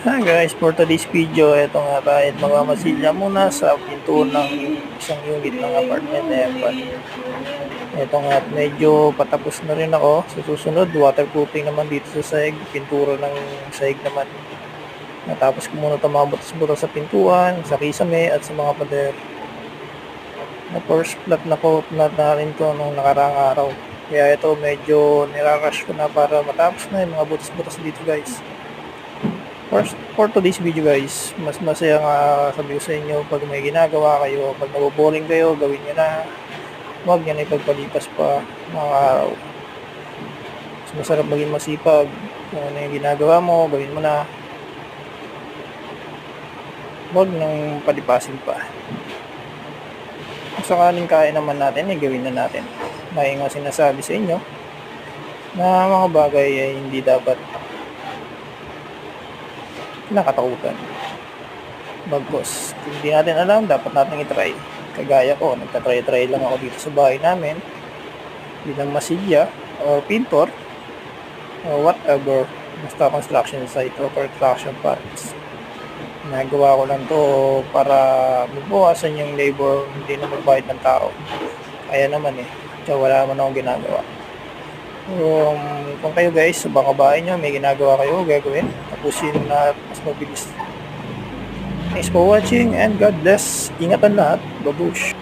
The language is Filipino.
Hi guys, for today's video, ito nga tayo magmamasilya muna sa pinto ng isang unit ng apartment na F1. Ito nga, medyo patapos na rin ako. Sa susunod, waterproofing naman dito sa sahig, pintura ng sahig naman. Natapos ko muna ito mga butas-butas sa pintuan, sa kisame at sa mga pader. Na first flat na ko na rin to nung nakaraang araw. Kaya ito medyo nirarush ko na para matapos na yung mga butas-butas dito guys. For today's video guys, mas masaya nga sabi ko sa inyo pag may ginagawa kayo, pag naboboring kayo, gawin nyo na. Huwag nyo na ipagpalipas pa mga araw. Mas masarap maging masipag. Kung ano yung ginagawa mo, gawin mo na. Huwag nang palipasin pa. Kung sakaling kaya naman natin, gawin na natin. Dahil nga sinasabi sa inyo na mga bagay ay hindi dapat nakatakutan. Bagkos, kung hindi natin alam, dapat natin i-try. Kagaya ko, nagtatry-try lang ako dito sa bahay namin bilang masilya or pintor or whatever, basta construction site or construction parts. Nagawa ko lang to para mabawasan yung labor, hindi na magbayad ng tao. Kaya naman so wala naman akong ginagawa. Kung kayo guys, sa baka bahay nyo, may ginagawa kayo, gagawin. Tapusin na mas mabilis. Thanks for watching and God bless. Ingatan lahat. Babush.